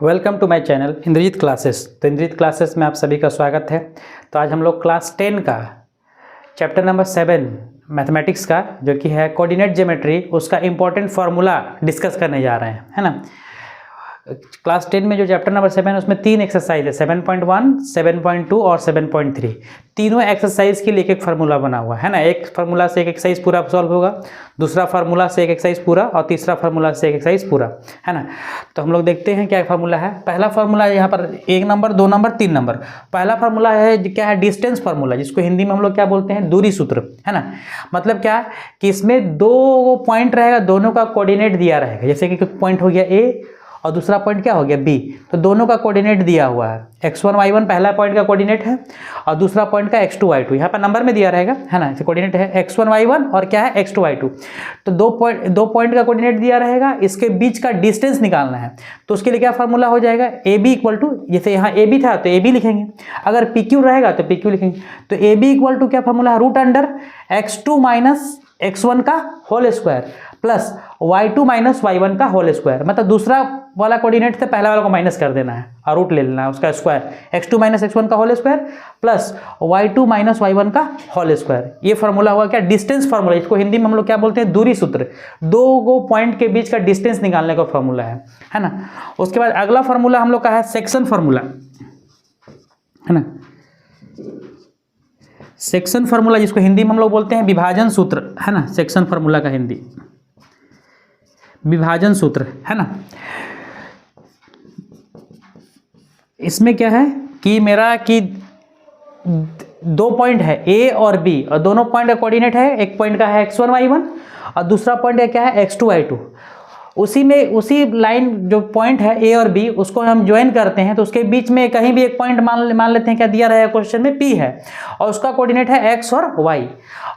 Welcome to my channel Indrajeet classes. तो Indrajeet classes में आप सभी का स्वागत है। तो आज हम लोग क्लास 10 का चैप्टर नंबर 7 मैथमेटिक्स का जो कि है कोऑर्डिनेट ज्योमेट्री, उसका इम्पोर्टेंट फार्मूला डिस्कस करने जा रहे हैं, है ना। क्लास 10 में जो चैप्टर नंबर 7 है उसमें 3 एक्सरसाइज है, 7.1, 7.2 और 7.3। तीनों एक्सरसाइज के लिए एक फार्मूला बना हुआ है ना। एक फार्मूला से एक एक्सरसाइज पूरा सॉल्व होगा, दूसरा फार्मूला से एक एक्सरसाइज पूरा और तीसरा फार्मूला से एक एक्सरसाइज पूरा, है ना। तो हम लोग देखते हैं क्या फार्मूला है। पहला फार्मूला यहाँ पर 1 नंबर, 2 नंबर, 3 नंबर। पहला फार्मूला है क्या है, डिस्टेंस फार्मूला, जिसको हिंदी में हम लोग क्या बोलते हैं, दूरी सूत्र, है ना। मतलब क्या कि इसमें दो पॉइंट रहेगा, दोनों का कोऑर्डिनेट दिया रहेगा। जैसे कि पॉइंट हो गया ए और दूसरा पॉइंट क्या हो गया बी, तो दोनों का कोऑर्डिनेट दिया हुआ है। x1 y1 पहला पॉइंट का कोऑर्डिनेट है और दूसरा पॉइंट का x2 y2, यहाँ पर नंबर में दिया रहेगा, है ना। कोऑर्डिनेट है x1 y1 और क्या है x2 y2। तो दो पॉइंट का कोऑर्डिनेट दिया रहेगा, इसके बीच का डिस्टेंस निकालना है। तो उसके लिए क्या फार्मूला हो जाएगा, ए बी इक्वल टू, जैसे यहाँ ए बी था तो ए बी लिखेंगे, अगर पी क्यू रहेगा तो पी क्यू लिखेंगे। तो ए बी इक्वल टू क्या फार्मूला है, root under x2 minus x1 का whole square plus y2 minus y1 का होल स्क्वायर। मतलब दूसरा वाला कोऑर्डिनेट से पहला वाला को माइनस कर देना है और रूट ले लेना है उसका स्क्वायर, x2 माइनस x1 का whole square plus y2 minus y1 का होल स्क्वायर। ये फार्मूला हुआ क्या, डिस्टेंस फार्मूला। इसको हिंदी में हम लोग क्या बोलते हैं, दूरी सूत्र। दो पॉइंट के बीच का डिस्टेंस निकालने का फार्मूला है ना। उसके बाद अगला फार्मूला हम लोग का है सेक्शन फार्मूला, है ना। सेक्शन फार्मूला जिसको हिंदी में हम लोग बोलते हैं विभाजन सूत्र, है ना। सेक्शन फार्मूला का हिंदी विभाजन सूत्र, है ना। इसमें क्या है कि मेरा कि दो पॉइंट है ए और बी और दोनों पॉइंट का कोऑर्डिनेट है। एक पॉइंट का है x1 y1 और दूसरा पॉइंट का क्या है x2 y2। उसी लाइन जो पॉइंट है ए और बी, उसको हम ज्वाइन करते हैं तो उसके बीच में कहीं भी एक पॉइंट मान लेते हैं, क्या दिया रहेगा क्वेश्चन में, पी है और उसका कोऑर्डिनेट है x और y।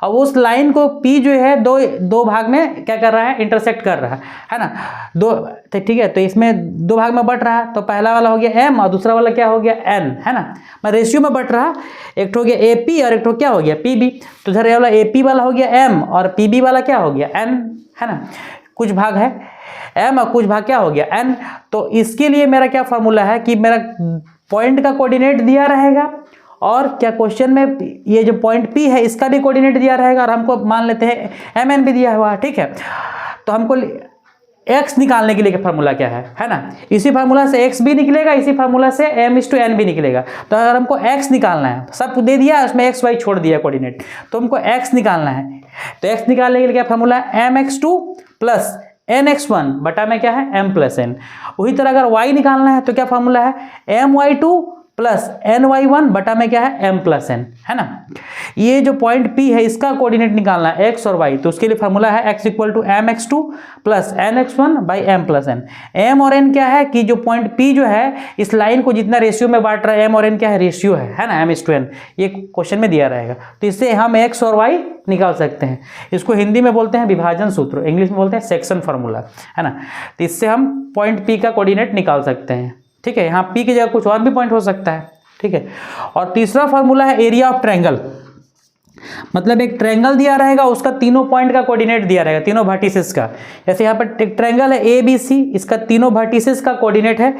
और उस लाइन को पी जो है दो भाग में क्या कर रहा है, इंटरसेक्ट कर रहा है ना। दो, तो ठीक है, तो इसमें दो भाग में बट रहा है। तो पहला वाला हो गया m और दूसरा वाला क्या हो गया n, है ना। मैं रेशियो में बट रहा, एक हो गया ए पी और एक तो क्या हो गया पी बी। तो इधर वाला ए पी वाला हो गया m और पी बी वाला क्या हो गया n, है ना। कुछ भाग है m और कुछ भाग क्या हो गया n। तो इसके लिए मेरा क्या फार्मूला है कि मेरा पॉइंट का कोऑर्डिनेट दिया रहेगा और क्या क्वेश्चन में ये जो पॉइंट P है इसका भी कोऑर्डिनेट दिया रहेगा और हमको मान लेते हैं mn भी दिया हुआ है, ठीक है। तो हमको x निकालने के लिए फार्मूला क्या है ना। इसी फार्मूला से x भी निकलेगा, इसी फार्मूला से m/n भी निकलेगा। तो अगर हमको x निकालना है, सब दे दिया उसमें x y छोड़ दिया कोऑर्डिनेट, तो हमको x निकालना है। तो x निकालने के लिए क्या फार्मूला है, mx2 प्लस nx1 बटा में क्या है m प्लस n। वही तरह अगर y निकालना है तो क्या फार्मूला है, my2 प्लस ny1 बटा में क्या है, m प्लस n, है ना। ये जो पॉइंट P है इसका कोऑर्डिनेट निकालना है x और y, तो उसके लिए फार्मूला है x equal to mx2 plus nx1 by m plus n। m और n क्या है कि जो पॉइंट P जो है इस लाइन को जितना रेशियो में बांट रहा है, m और n क्या है, रेशियो है ना, m/n। ये क्वेश्चन में दिया रहेगा, तो इससे हम x और y निकाल सकते हैं। इसको हिंदी में बोलते हैं विभाजन सूत्र, इंग्लिश में बोलते हैं सेक्शन फार्मूला, है ना। तो इससे हम पॉइंट P का कोऑर्डिनेट निकाल सकते हैं, ठीक है। यहाँ P की जगह कुछ और भी पॉइंट हो सकता है, ठीक है। और तीसरा फार्मूला है एरिया ऑफ ट्रायंगल। मतलब एक ट्रायंगल दिया रहेगा, उसका तीनों पॉइंट का कोऑर्डिनेट दिया रहेगा, तीनों वर्टिसेस का। जैसे यहाँ पर एक ट्रायंगल है ए बी सी, इसका तीनों वर्टिसेस का कोऑर्डिनेट है,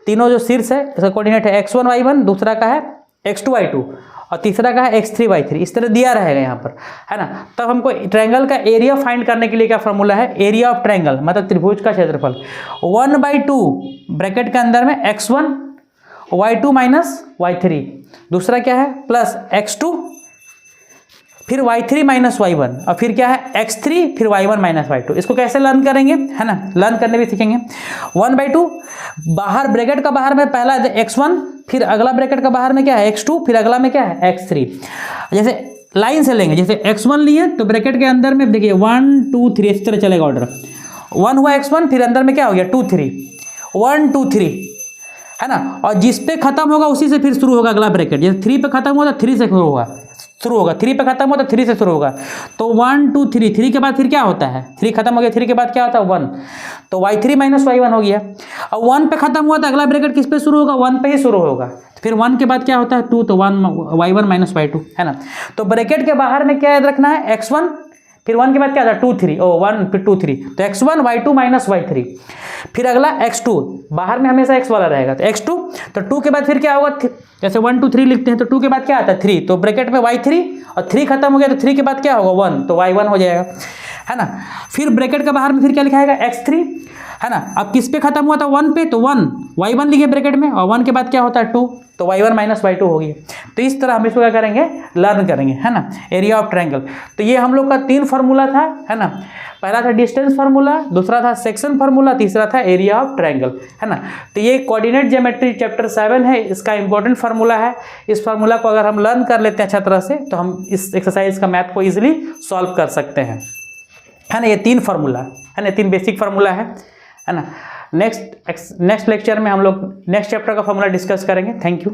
तीनों जो शीर्ष है इसका कोऑर्डिनेट है x1 y1, दूसरा का है x2 y2 और तीसरा का है x3 y3। इस तरह दिया रहेगा यहाँ पर, है ना। तब हमको ट्रायंगल का एरिया फाइंड करने के लिए क्या फार्मूला है, एरिया ऑफ ट्रायंगल मतलब त्रिभुज का क्षेत्रफल 1/2 ब्रैकेट के अंदर में x1 y2 माइनस y3, दूसरा क्या है प्लस x2 फिर y3 माइनस y1 और फिर क्या है x3 फिर y1 माइनस y2। इसको कैसे लर्न करेंगे, है ना, लर्न करने भी सीखेंगे। 1/2 बाहर ब्रैकेट का बाहर में पहला x1, फिर अगला ब्रैकेट का बाहर में क्या है x2, फिर अगला में क्या है x3। जैसे लाइन से लेंगे, जैसे x1 लिए तो ब्रैकेट के अंदर में देखिए 1 2 3 इस तरह चलेगा ऑर्डर। 1 हुआ x1, फिर अंदर में क्या हो गया 2 3, 1 2 3, है ना। और जिस पे खत्म होगा उसी से फिर शुरू होगा अगला ब्रैकेट। जैसे 3 पे खत्म हुआ तो 3 से शुरू होगा, 3 पे खत्म हुआ तो 3 से शुरू होगा। तो 1 2 3, 3 के बाद फिर क्या होता है, 3 खत्म हो गया, 3 के बाद क्या होता है 1, तो y3 माइनस y1 हो गया। और 1 पे खत्म हुआ तो अगला ब्रैकेट किस पे शुरू होगा, 1 पे ही शुरू होगा। फिर 1 के बाद क्या होता है 2, तो 1 y1 माइनस y2, है ना। तो ब्रैकेट के बाहर में क्या याद रखना है, x1 फिर 1 के बाद क्या आता है 2 3 1 फिर 2 3, तो x1 y2 माइनस y3। फिर अगला x2, बाहर में हमेशा x वाला रहेगा तो x2, तो 2 के बाद फिर क्या होगा, जैसे 1 2 3 लिखते हैं तो 2 के बाद क्या आता है 3, तो ब्रैकेट में y3 और 3 खत्म हो गया तो 3 के बाद क्या होगा 1, तो y1 हो जाएगा, है ना। फिर ब्रैकेट के बाहर में फिर क्या लिखाएगा x3, है ना। अब किस पे खत्म हुआ था 1 पे, तो 1 y1 लिखे ब्रैकेट में, और 1 के बाद क्या होता है 2, तो y1 माइनस y2 होगी। तो इस तरह हम इसको क्या करेंगे, लर्न करेंगे, है ना, एरिया ऑफ ट्रायंगल। तो ये हम लोग का 3 फार्मूला था, है ना। पहला था डिस्टेंस फार्मूला, दूसरा था सेक्शन फार्मूला, तीसरा था एरिया ऑफ ट्रायंगल, है ना। तो ये कोऑर्डिनेट ज्योमेट्री चैप्टर 7 है, इसका इंपॉर्टेंट फार्मूला है। इस फार्मूला को अगर हम लर्न कर लेते हैं अच्छा तरह से तो हम इस एक्सरसाइज का मैथ को ईजिली सॉल्व कर सकते हैं, है ना। ये 3 फार्मूला है ना, 3 बेसिक फार्मूला है ना। नेक्स्ट लेक्चर में हम लोग नेक्स्ट चैप्टर का फार्मूला डिस्कस करेंगे। Thank you.